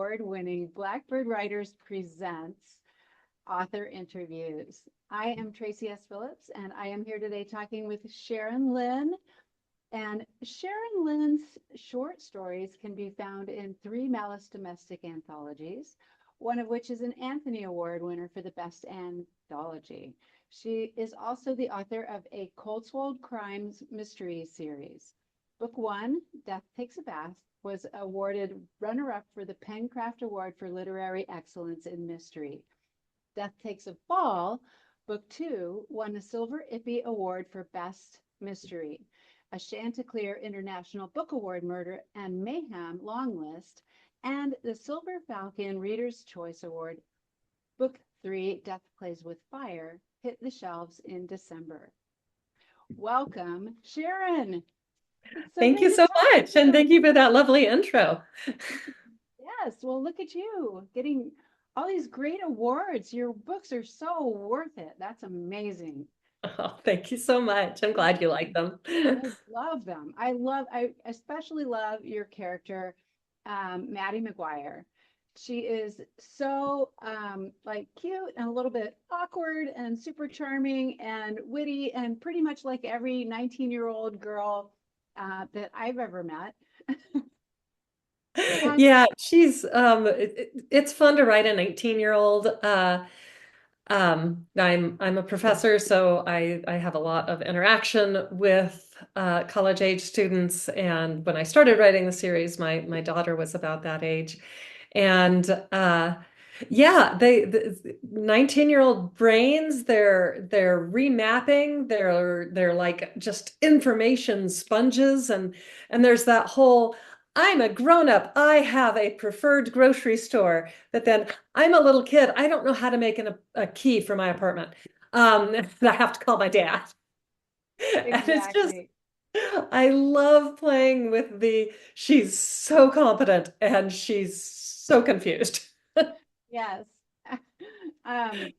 award-winning Blackbird Writers Presents author interviews. I am Tracey S. Phillips, and I am here today talking with Sharon Lynn. And Sharon Lynn's short stories can be found in 3 Malice Domestic anthologies, one of which is an Anthony Award winner for the best anthology. She is also the author of a Cotswold Crimes Mystery series. Book 1, Death Takes a Bath, was awarded runner-up for the Pencraft Award for Literary Excellence in Mystery. Death Takes a Fall, Book 2, won a Silver Ippy Award for Best Mystery, a Chanticleer International Book Award Murder and Mayhem long list, and the Silver Falcon Reader's Choice Award. Book 3, Death Plays with Fire, hit the shelves in December. Welcome, Sharon. Thank you so much. And thank you for that lovely intro. Yes, well, look at you getting all these great awards. Your books are so worth it. That's amazing. Oh, thank you so much. I'm glad you like them. I love them. I especially love your character, Maddie McGuire. She is so like cute and a little bit awkward and super charming and witty and pretty much like every 19-year-old girl that I've ever met. Yeah, it's fun to write a 19-year-old. I'm a professor, so I have a lot of interaction with college age students. And when I started writing the series, my daughter was about that age. And yeah, the 19-year-old brains, they're remapping, they're like just information sponges, and there's that whole I'm a grown-up, I have a preferred grocery store, but then I'm a little kid, I don't know how to make a key for my apartment. And I have to call my dad. And it's just Exactly. I love playing with she's so competent and she's so confused. Yes. Um,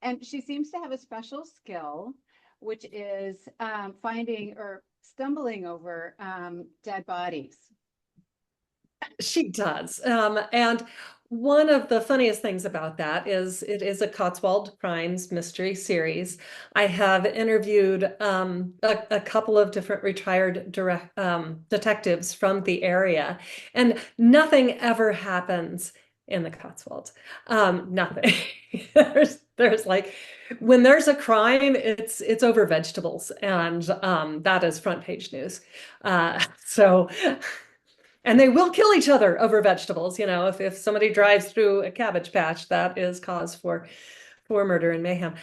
and she seems to have a special skill, which is finding or stumbling over dead bodies. She does. And one of the funniest things about that is it is a Cotswold Crimes mystery series. I have interviewed a couple of different retired detectives from the area, and nothing ever happens in the Cotswolds. Nothing. There's like when there's a crime, it's over vegetables, and that is front page news. So. And they will kill each other over vegetables. If somebody drives through a cabbage patch, that is cause for murder and mayhem.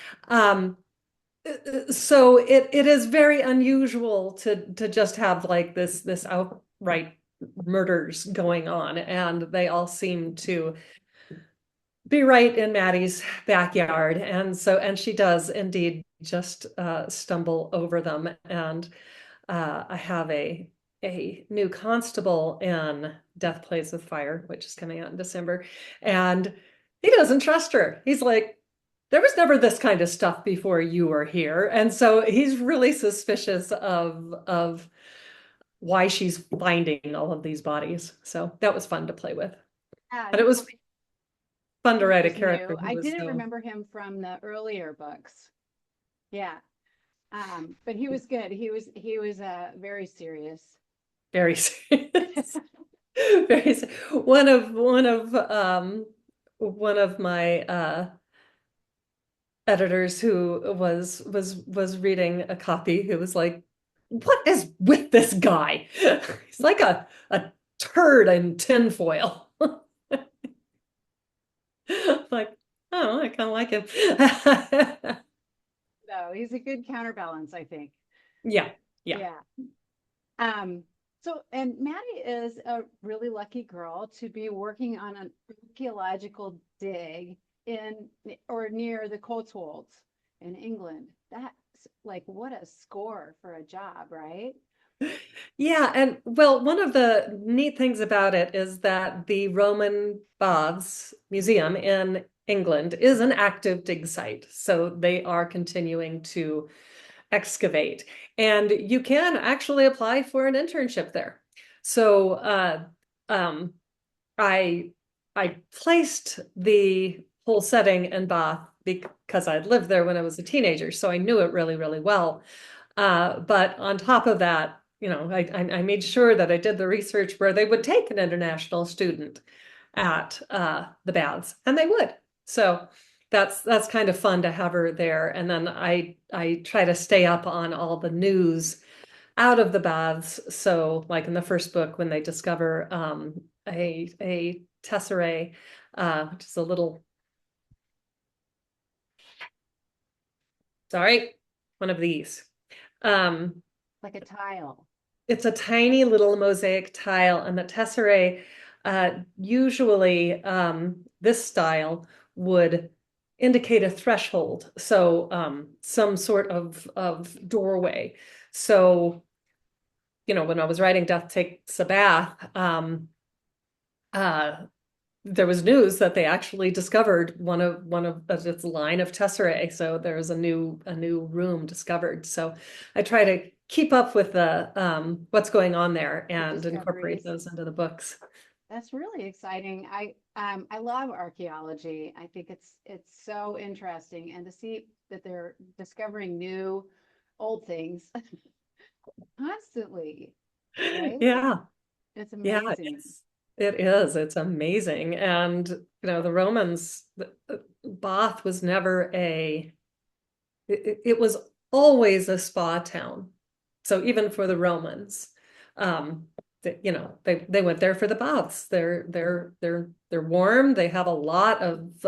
So it is very unusual to just have like this outright murders going on, and they all seem to be right in Maddie's backyard, and she does indeed just stumble over them. And I have a new constable in Death Plays with Fire, which is coming out in December, and he doesn't trust her. He's like, there was never this kind of stuff before you were here. And so he's really suspicious of why she's finding all of these bodies. So that was fun to play with. But it was fun to write a character New. who I was didn't so remember him from the earlier books. Yeah. But he was good. He was very serious. very serious. Very one of my editors who was reading a copy who was like, what is with this guy? He's like a turd in tinfoil. Like, oh, I kind of like him. No, he's a good counterbalance, I think. Yeah, yeah. Yeah. And Maddie is a really lucky girl to be working on an archaeological dig in or near the Cotswolds in England. That's like what a score for a job, right? Yeah, and well, one of the neat things about it is that the Roman Baths Museum in England is an active dig site. So they are continuing to excavate, and you can actually apply for an internship there. So um, I I placed the whole setting in Bath because I'd lived there when I was a teenager, so I knew it really, really well. But on top of that, I made sure that I did the research where they would take an international student at the baths, and they would. So that's kind of fun to have her there. And then I try to stay up on all the news out of the baths. So like in the first book, when they discover a tesserae, which is a little, sorry, one of these. Like a tile. It's a tiny little mosaic tile, and the tesserae, usually this style would indicate a threshold, so some sort of doorway. So, when I was writing Death Takes a Bath, uh, there was news that they actually discovered one of its line of tesserae. So there was a new room discovered. So I try to keep up with the what's going on there and incorporate Discoveries. those into the books. That's really exciting. I love archaeology. I think it's so interesting, and to see that they're discovering new old things constantly, right? Yeah, It's yeah, amazing. it is. It's amazing. And the Romans, Bath was never it was always a spa town. So even for the Romans, they went there for the baths. They're warm. They have a lot of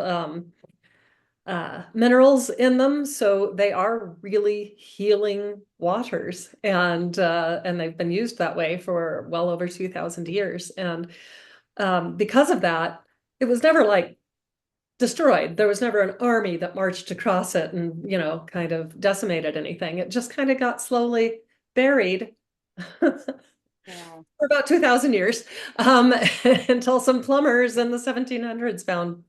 minerals in them, so they are really healing waters, and they've been used that way for well over 2,000 years. And because of that, it was never like destroyed. There was never an army that marched across it and, kind of decimated anything. It just kind of got slowly buried Yeah. for about 2,000 years, until some plumbers in the 1700s found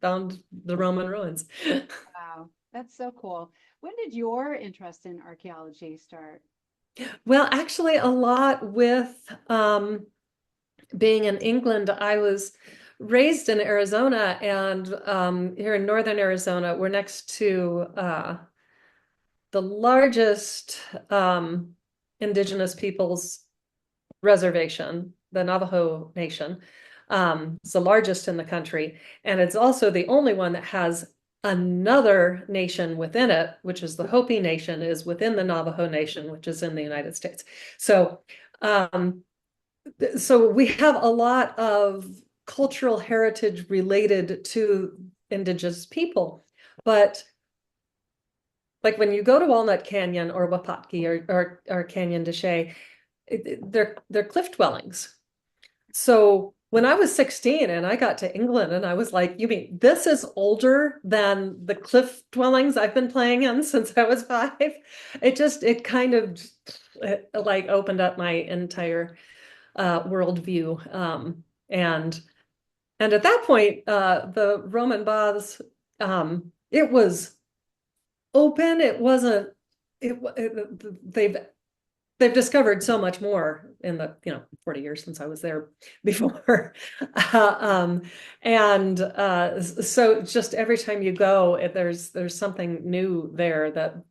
the Roman ruins. Wow. That's so cool. When did your interest in archaeology start? Well, actually, a lot with being in England. I was raised in Arizona, and here in northern Arizona, we're next to the largest indigenous peoples reservation, the Navajo Nation. It's the largest in the country, and it's also the only one that has another nation within it, which is the Hopi Nation, is within the Navajo Nation, which is in the United States. So, so we have a lot of cultural heritage related to indigenous people, but like when you go to Walnut Canyon or Wapatki or Canyon de Chelly, they're cliff dwellings. So when I was 16 and I got to England, and I was like, you mean this is older than the cliff dwellings I've been playing in since I was 5? It kind of like opened up my entire worldview. And at that point, the Roman baths, it was open. It wasn't, they've discovered so much more in the 40 years since I was there before. And so just every time you go, there's something new there that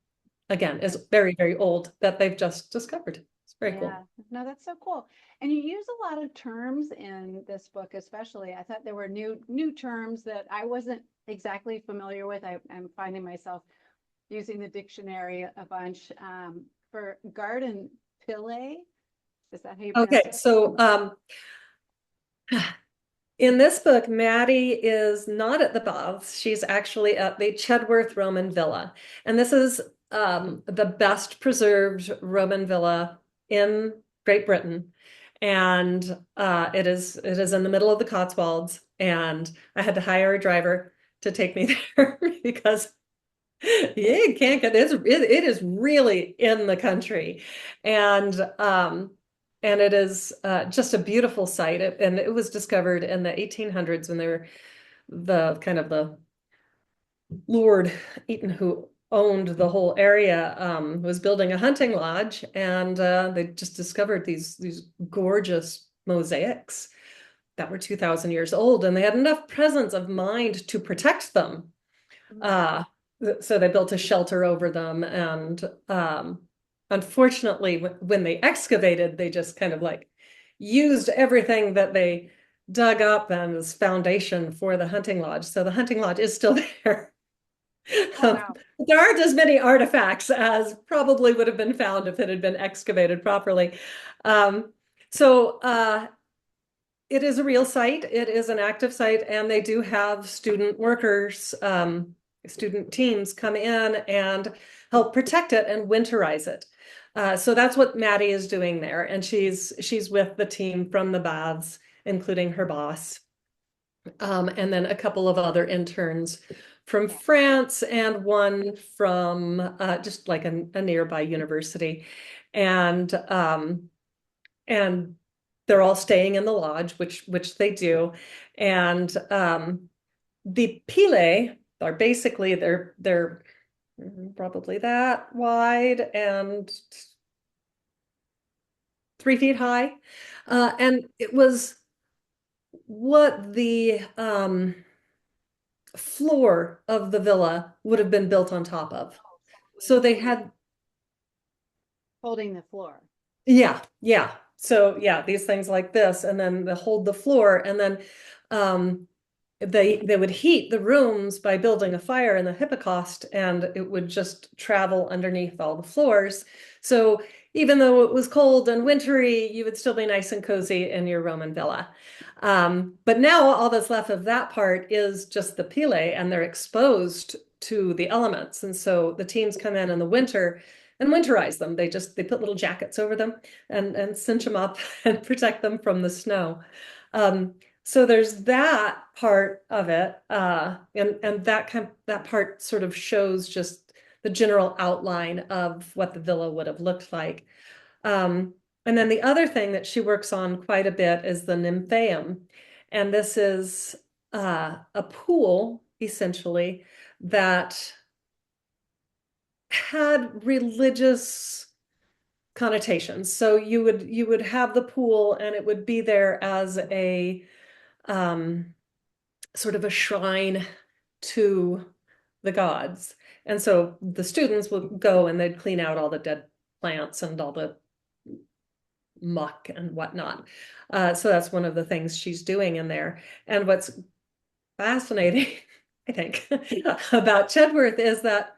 again is very, very old that they've just discovered. It's very Yeah, cool. no, that's so cool. And you use a lot of terms in this book, especially. I thought there were new terms that I wasn't exactly familiar with. I'm finding myself using the dictionary a bunch, for garden pilea. Is that how you pronounce Okay, it? so in this book, Maddie is not at the baths. She's actually at the Chedworth Roman Villa. And this is the best preserved Roman villa in Great Britain. And it is in the middle of the Cotswolds. And I had to hire a driver to take me there because you can't get it is really in the country. And it is just a beautiful site. And it was discovered in the 1800s when they were the kind of the Lord Eaton, who owned the whole area, was building a hunting lodge, and they just discovered these gorgeous mosaics that were 2,000 years old, and they had enough presence of mind to protect them. Uh, so they built a shelter over them, and unfortunately, when they excavated, they just kind of like used everything that they dug up as foundation for the hunting lodge. So the hunting lodge is still there. Oh, wow. There aren't as many artifacts as probably would have been found if it had been excavated properly. Um, so it is a real site. It is an active site, and they do have student workers, student teams come in and help protect it and winterize it. So that's what Maddie is doing there, and she's with the team from the baths, including her boss, and then a couple of other interns from France and one from just like a nearby university, and they're all staying in the lodge, which they do, and the pilea are basically they're probably that wide and 3 feet high, and it was what the floor of the villa would have been built on top of. So they had, Holding the floor. yeah, yeah. So yeah, these things like this, and then they hold the floor, and then um, they would heat the rooms by building a fire in the hypocaust, and it would just travel underneath all the floors. So even though it was cold and wintry, you would still be nice and cozy in your Roman villa. But now all that's left of that part is just the pilea, and they're exposed to the elements. And so the teams come in the winter and winterize them. They put little jackets over them and cinch them up and protect them from the snow. So there's that part of it, and that part sort of shows just the general outline of what the villa would have looked like. And then the other thing that she works on quite a bit is the nymphaeum, and this is a pool essentially that had religious connotations. So you would have the pool, and it would be there as a sort of a shrine to the gods. And so the students would go and they'd clean out all the dead plants and all the muck and whatnot. So that's one of the things she's doing in there. And what's fascinating, I think, about Chedworth is that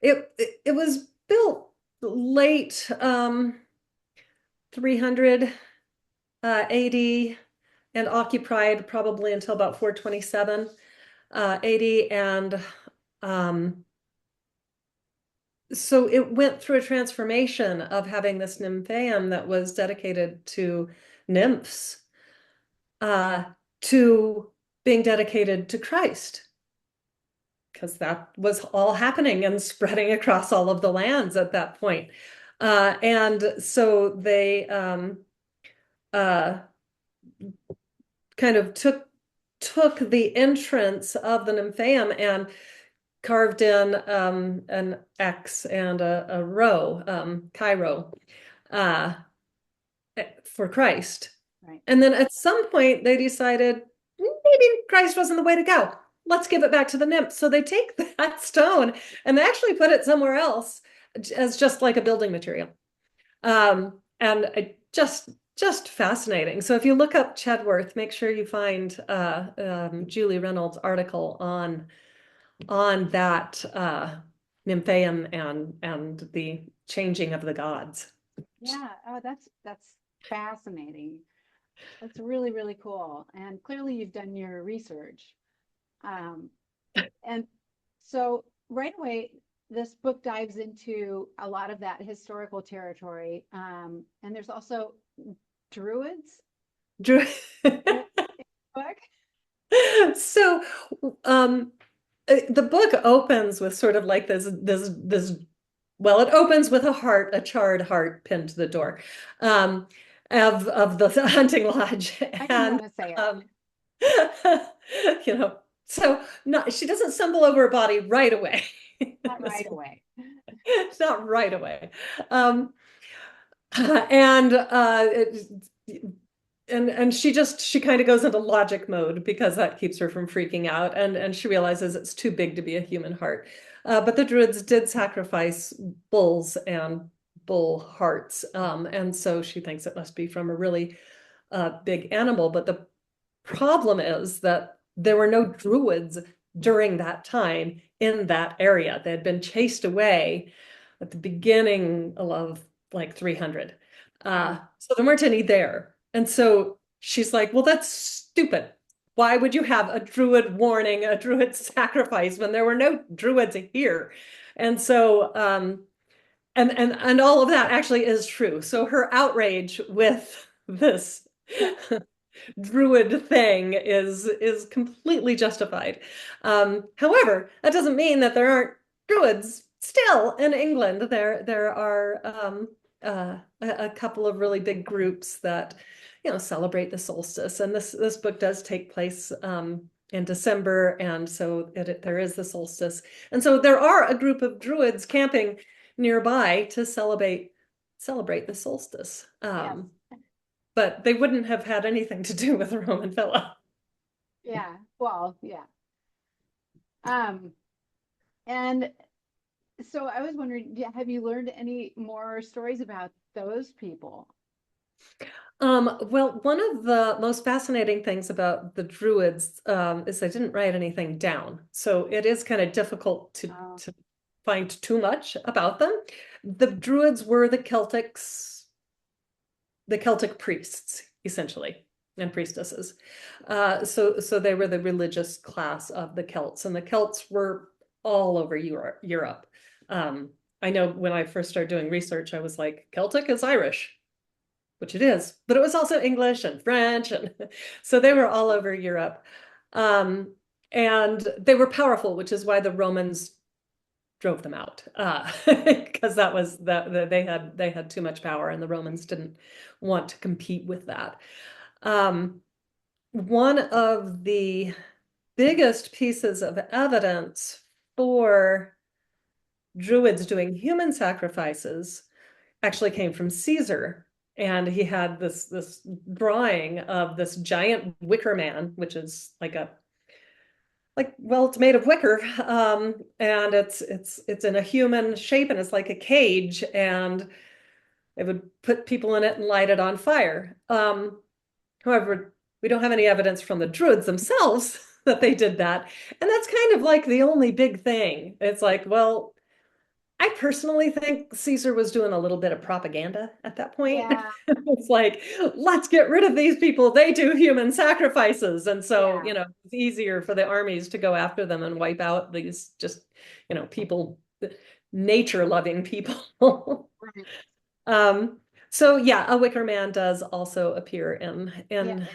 it was built late 300 AD and occupied probably until about 427 AD, and so it went through a transformation of having this nymphaeum that was dedicated to nymphs to being dedicated to Christ, because that was all happening and spreading across all of the lands at that point. And so they kind of took the entrance of the nymphaeum and carved in an X and a row, Chi-rho, for Christ. Right. And then at some point they decided maybe Christ wasn't the way to go. Let's give it back to the nymphs. So they take that stone and they actually put it somewhere else as just like a building material. And it just fascinating. So if you look up Chedworth, make sure you find Julie Reynolds' article on that nymphaeum and the changing of the gods. Yeah. Oh, that's fascinating. That's really, really cool. And clearly you've done your research. And so right away, this book dives into a lot of that historical territory. And there's also druids. Drew. Book. So the book opens with sort of like this well, it opens with a charred heart pinned to the door of the hunting lodge. I didn't want to say it. So she doesn't stumble over a body right away. not right away. It's not right away. And and she kind of goes into logic mode because that keeps her from freaking out, and she realizes it's too big to be a human heart. But the Druids did sacrifice bulls and bull hearts, and so she thinks it must be from a really big animal. But the problem is that there were no Druids during that time in that area. They had been chased away at the beginning of like 300. So there weren't any there. And so she's like, well, that's stupid. Why would you have a druid warning, a druid sacrifice when there were no druids here? And so, and all of that actually is true. So her outrage with this druid thing is completely justified. However, that doesn't mean that there aren't druids still in England. There are a couple of really big groups that celebrate the solstice, and this book does take place in December, and so there is the solstice, and so there are a group of druids camping nearby to celebrate the solstice. Yes. But they wouldn't have had anything to do with the Roman villa. Yeah. Well, yeah. And so I was wondering, have you learned any more stories about those people? Well, one of the most fascinating things about the Druids is they didn't write anything down. So it is kind of difficult to find too much about them. The Druids were the Celtic priests, essentially, and priestesses. So they were the religious class of the Celts, and the Celts were all over Europe. I know when I first started doing research, I was like, Celtic is Irish, which it is, but it was also English and French, and so they were all over Europe. And they were powerful, which is why the Romans drove them out, because they had too much power, and the Romans didn't want to compete with that. One of the biggest pieces of evidence for Druids doing human sacrifices actually came from Caesar. And he had this drawing of this giant wicker man, which is well, it's made of wicker, and it's in a human shape, and it's like a cage, and they would put people in it and light it on fire. However, we don't have any evidence from the Druids themselves that they did that, and that's kind of like the only big thing. It's like, well, I personally think Caesar was doing a little bit of propaganda at that point. Yeah. It's like, let's get rid of these people. They do human sacrifices. And so, it's easier for the armies to go after them and wipe out these just, people, nature-loving people. Right. So yeah, a wicker man does also appear in Yeah, it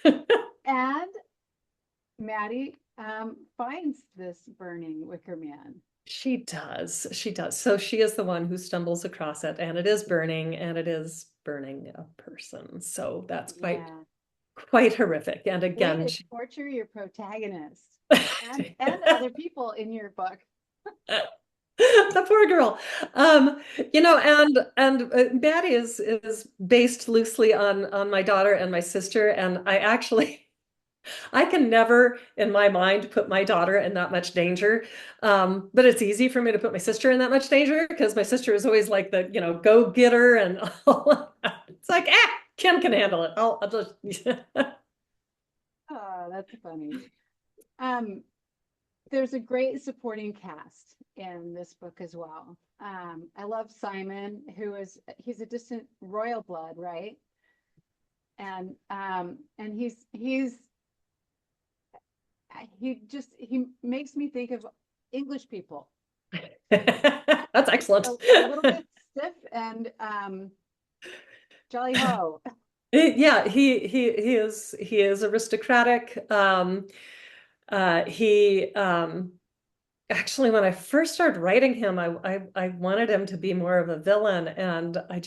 does. And Maddie finds this burning wicker man. She does. So she is the one who stumbles across it, and it is burning a person. So that's quite horrific. And again, way to torture your protagonist and other people in your book. The poor girl. And Maddie is based loosely on my daughter and my sister, and I can never in my mind put my daughter in that much danger. But it's easy for me to put my sister in that much danger because my sister is always like the, go getter and all of that. It's like, Kim can handle it. I'll just. Oh, that's funny. There's a great supporting cast in this book as well. I love Simon, he's a distant royal blood, right? And he makes me think of English people. That's excellent. A little bit stiff and jolly ho. Yeah, he is aristocratic. He actually, when I first started writing him, I wanted him to be more of a villain, and I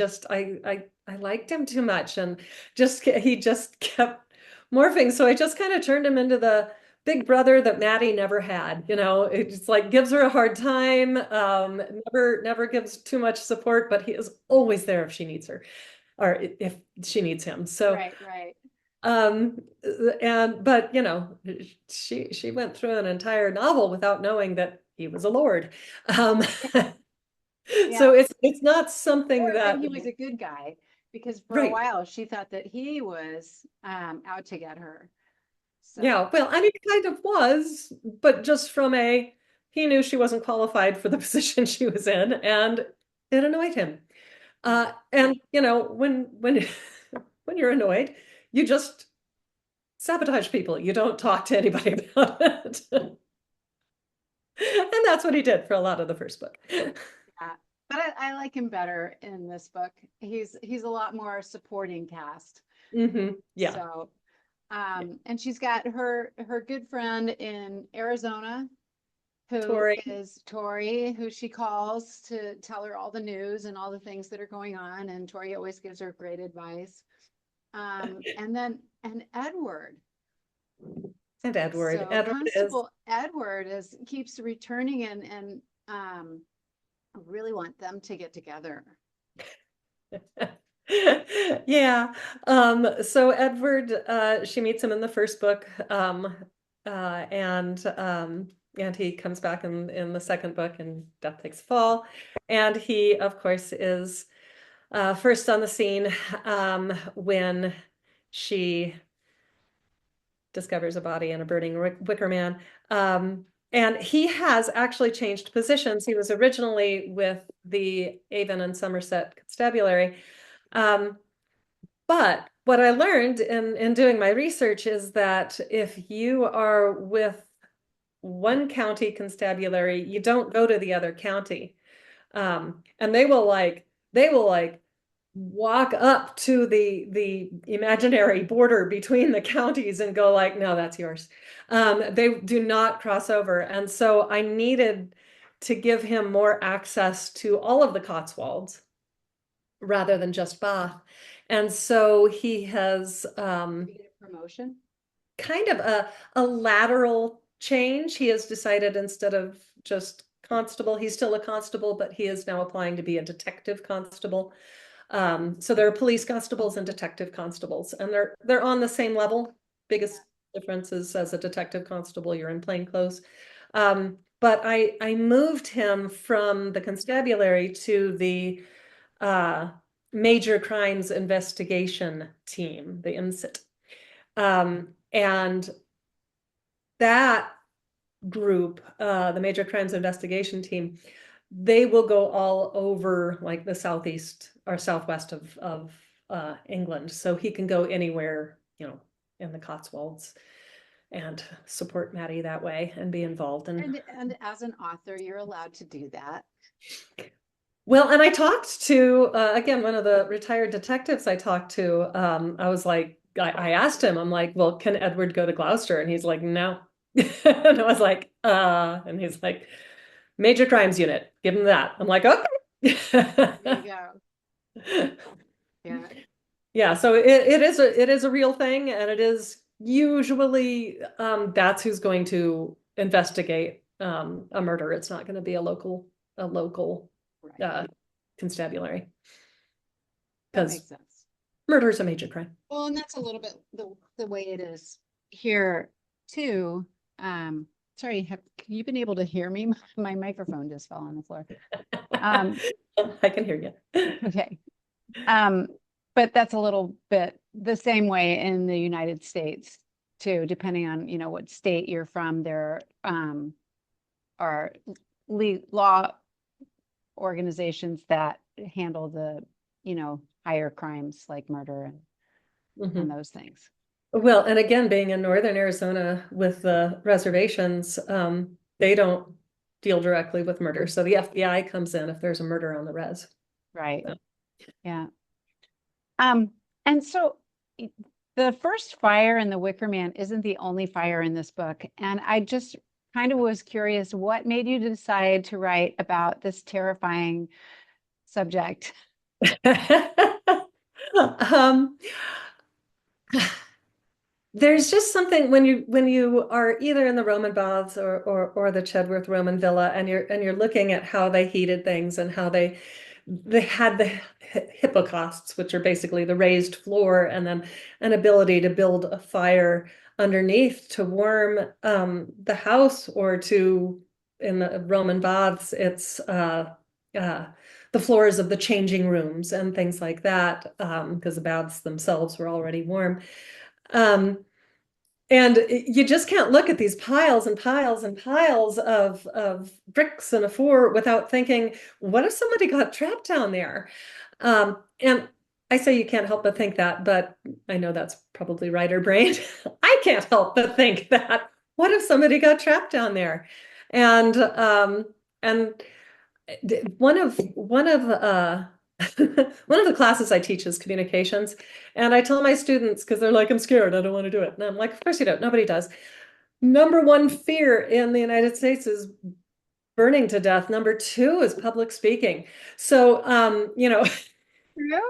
liked him too much, and he just kept morphing. So I just kind of turned him into the big brother that Maddie never had. It's like gives her a hard time, never gives too much support, but he is always there if she needs her. or if she needs him. So, Right, right. um, but she went through an entire novel without knowing that he was a lord. Um, Yeah. so it's not something Or that that, he was a good guy, because for a right. while she thought that he was out to get her. So, Yeah, well, I mean, he kind of was, but just from he knew she wasn't qualified for the position she was in, and it annoyed him. yeah. And when when you're annoyed, you just sabotage people. You don't talk to anybody about it. And that's what he did for a lot of the first book. Yeah. But I like him better in this book. He's a lot more supporting cast. Yeah, So, and she's got her good friend in Arizona, who Tori. is Tori, who she calls to tell her all the news and all the things that are going on. And Tori always gives her great advice. And Edward. And Edward. So Edward is Constable Edward keeps returning, and I really want them to get together. yeah. So Edward, she meets him in the first book, and he comes back in the second book, and Death Takes Fall, and he, of course, is first on the scene when she discovers a body in a burning wicker man. And he has actually changed positions. He was originally with the Avon and Somerset Constabulary. But what I learned in doing my research is that if you are with one county constabulary, you don't go to the other county. And they will walk up to the imaginary border between the counties and go like, no, that's yours. They do not cross over. And so I needed to give him more access to all of the Cotswolds rather than just Bath. And so he has Promotion. kind of a lateral change. He has decided, instead of just constable, he's still a constable, but he is now applying to be a detective constable. So there are police constables and detective constables, and they're on the same level. Biggest difference is, as a detective constable, you're in plain clothes. But I moved him from the constabulary to the major crimes investigation team, the MSIT. And that group, the major crimes investigation team, they will go all over like the southeast or southwest of England. So he can go anywhere, in the Cotswolds, and support Maddie that way and be involved. And as an author, you're allowed to do that. Well, and I talked to, again, one of the retired detectives I talked to. I was like, I asked him, I'm like, well, can Edward go to Gloucester? And he's like, no. And I was like, and he's like, major crimes unit, give him that. I'm like, okay. There you go. Yeah. Yeah, so it is a real thing, and it is usually that's who's going to investigate a murder. It's not going to be a local Right. constabulary, That because makes sense. murder is a major crime. Well, and that's a little bit the way it is here too. Sorry, have you been able to hear me? My microphone just fell on the floor. I can hear you. Okay. But that's a little bit the same way in the United States too, depending on, what state you're from. There are law organizations that handle the, higher crimes like murder and those things. Well, and again, being in northern Arizona with the reservations, they don't deal directly with murder. So the FBI comes in if there's a murder on the res. Right. So. Yeah. And so the first fire in the Wicker Man isn't the only fire in this book. And I just kind of was curious, what made you decide to write about this terrifying subject? um, there's just something when you are either in the Roman baths or the Chedworth Roman villa, and you're looking at how they heated things and how they they had the hypocausts, which are basically the raised floor, and then an ability to build a fire underneath to warm the house, or to, in the Roman baths, it's the floors of the changing rooms and things like that, because the baths themselves were already warm. And you just can't look at these piles and piles and piles of bricks and a floor without thinking, what if somebody got trapped down there? And I say you can't help but think that, but I know that's probably writer brain. I can't help but think that. What if somebody got trapped down there? And one of one of the classes I teach is communications, and I tell my students, because they're like, I'm scared, I don't want to do it. And I'm like, of course you don't, nobody does. Number one fear in the United States is burning to death. Number two is public speaking. So, True.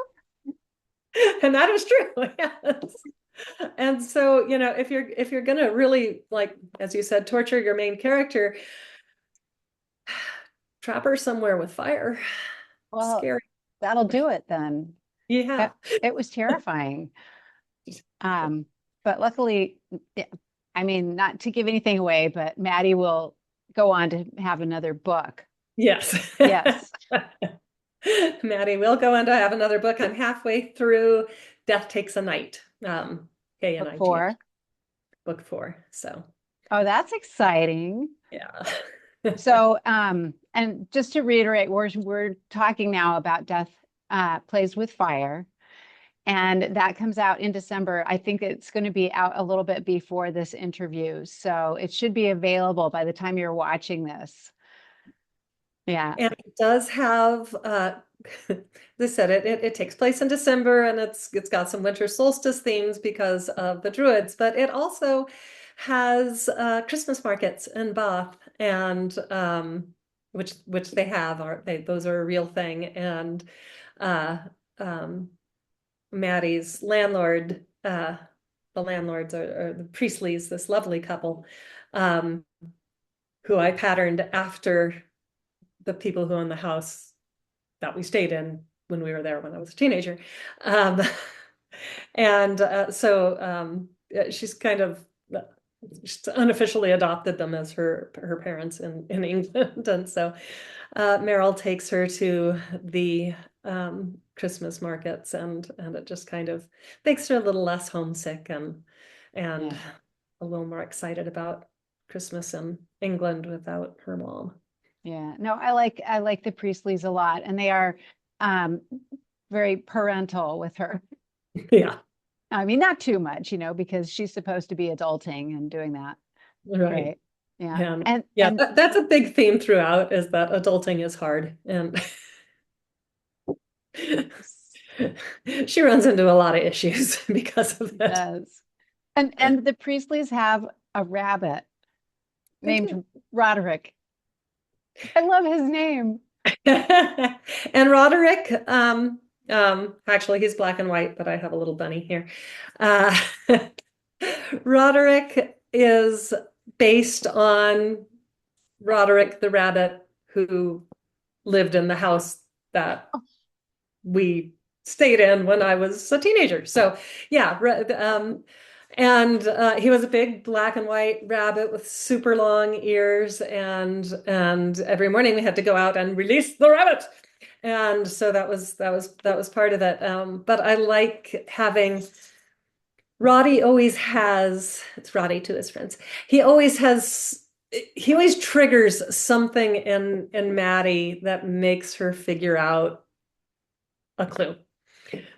and that is true. Yes. And so, if you're gonna really, like, as you said, torture your main character, trap her somewhere with fire. Well, Scary. that'll do it then. Yeah. It was terrifying. But luckily, I mean, not to give anything away, but Maddie will go on to have another book. Yes. Yes. Maddie will go on to have another book. I'm halfway through Death Takes a Night. Book 4. Book 4. So Oh, that's exciting. yeah. So, and just to reiterate, we're talking now about Death Plays with Fire, and that comes out in December. I think it's going to be out a little bit before this interview, so it should be available by the time you're watching this. Yeah. And it does have they said it takes place in December, and it's got some winter solstice themes because of the Druids, but it also has Christmas markets in Bath, and which they have, those are a real thing. And uh Maddie's landlord, the landlords are the Priestleys, this lovely couple, who I patterned after the people who own the house that we stayed in when we were there when I was a teenager. And she's kind of just unofficially adopted them as her parents in England. And so Meryl takes her to the Christmas markets, and it just kind of makes her a little less homesick, and Yeah. a little more excited about Christmas in England without her mom. Yeah. No, I like the Priestleys a lot, and they are very parental with her. Yeah. I mean, not too much, because she's supposed to be adulting and doing that. Right. Yeah. And yeah, that's a big theme throughout, is that adulting is hard. And she runs into a lot of issues because of it. Does. And the Priestleys have a rabbit named Roderick. I love his name. And Roderick, actually he's black and white, but I have a little bunny here. Roderick is based on Roderick the rabbit, who lived in the house that we stayed in when I was a teenager. So yeah, and he was a big black and white rabbit with super long ears, and every morning we had to go out and release the rabbit. And so that was part of it. But I like having Roddy always has, it's Roddy to his friends. He always triggers something in Maddie that makes her figure out a clue.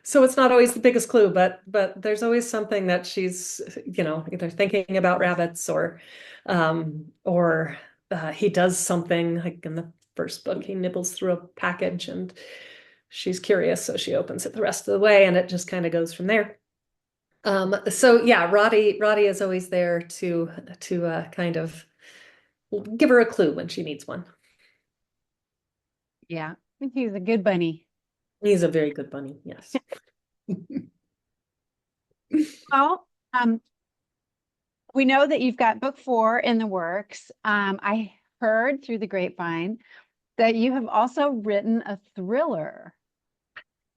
So it's not always the biggest clue, but there's always something that she's, either thinking about rabbits, or he does something, like in the first book, he nibbles through a package, and she's curious, so she opens it the rest of the way, and it just kind of goes from there. So yeah, Roddy is always there to kind of give her a clue when she needs one. Yeah, I think he's a good bunny. He's a very good bunny, yes. Well, we know that you've got book 4 in the works. I heard through the grapevine that you have also written a thriller.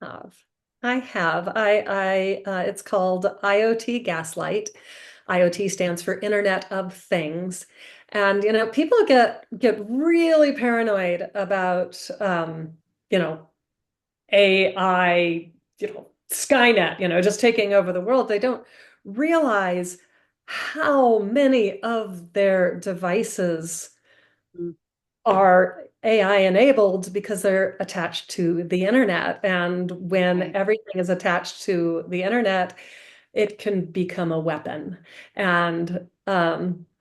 have. I have. It's called IoT Gaslight. IoT stands for Internet of Things. And, people get really paranoid about, you know, AI, Skynet, just taking over the world. They don't realize how many of their devices Mm. are AI enabled because they're attached to the internet. And when Right. everything is attached to the internet, it can become a weapon. And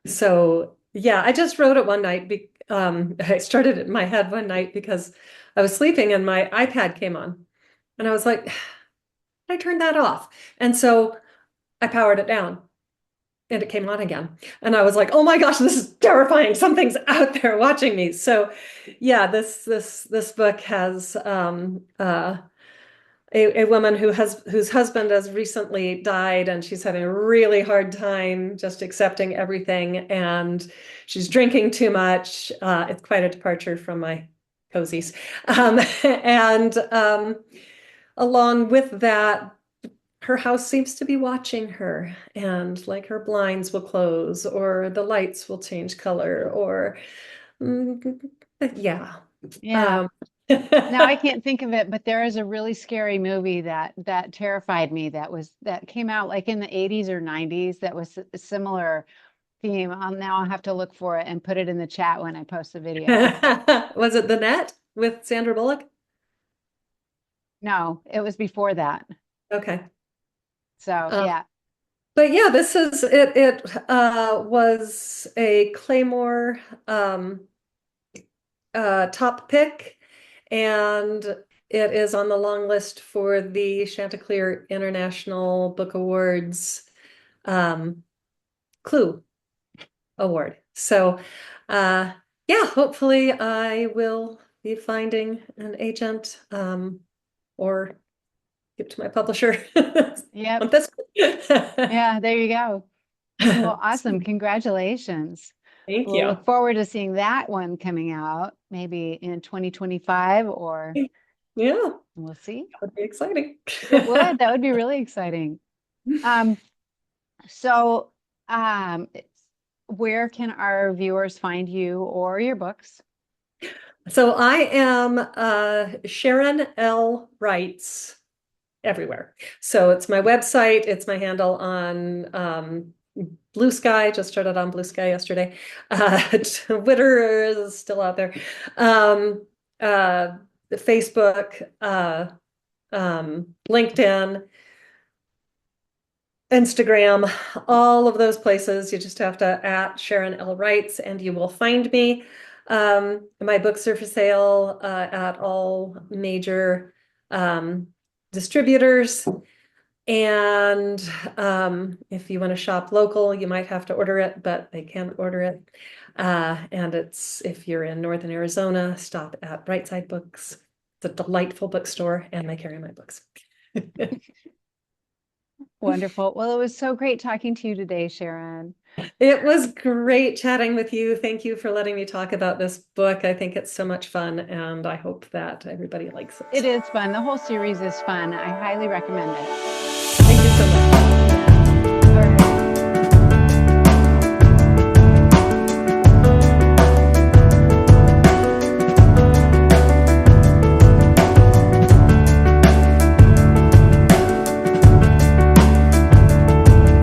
so, yeah, I just wrote it one night. I started it in my head one night because I was sleeping and my iPad came on. And I was like, I turned that off. And so I powered it down and it came on again. And I was like, oh my gosh, this is terrifying. Something's out there watching me. So yeah, this book has a woman whose husband has recently died, and she's having a really hard time just accepting everything, and she's drinking too much. It's quite a departure from my cozies. And along with that, her house seems to be watching her, and like her blinds will close or the lights will change color or mm, yeah. Yeah. Um, Now I can't think of it, but there is a really scary movie that terrified me that came out like in the 80s or 90s that was a similar theme. Now I'll have to look for it and put it in the chat when I post the video. Was it The Net with Sandra Bullock? No, it was before that. Okay. So Um, yeah. but yeah, this is it. It was a Claymore top pick, and it is on the long list for the Chanticleer International Book Awards Clue Award. So, yeah, hopefully I will be finding an agent or give to my publisher Yep. on this. Yeah, there you go. Well, awesome. Congratulations. Thank We'll you. look forward to seeing that one coming out maybe in 2025 or Yeah, that we'll see. would be exciting. It would. That would be really exciting. Um, so where can our viewers find you or your books? So I am Sharon L. Writes everywhere. So it's my website, it's my handle on Blue Sky, just started on Blue Sky yesterday. Twitter is still out there. Um, Facebook, LinkedIn, Instagram, all of those places. You just have to at Sharon L. Writes and you will find me. My books are for sale at all major distributors. And if you want to shop local, you might have to order it, but they can order it. And if you're in Northern Arizona, stop at Brightside Books. It's a delightful bookstore, and they carry my books. Wonderful. Well, it was so great talking to you today, Sharon. It was great chatting with you. Thank you for letting me talk about this book. I think it's so much fun, and I hope that everybody likes It it. is fun. The whole series is fun. I highly recommend it.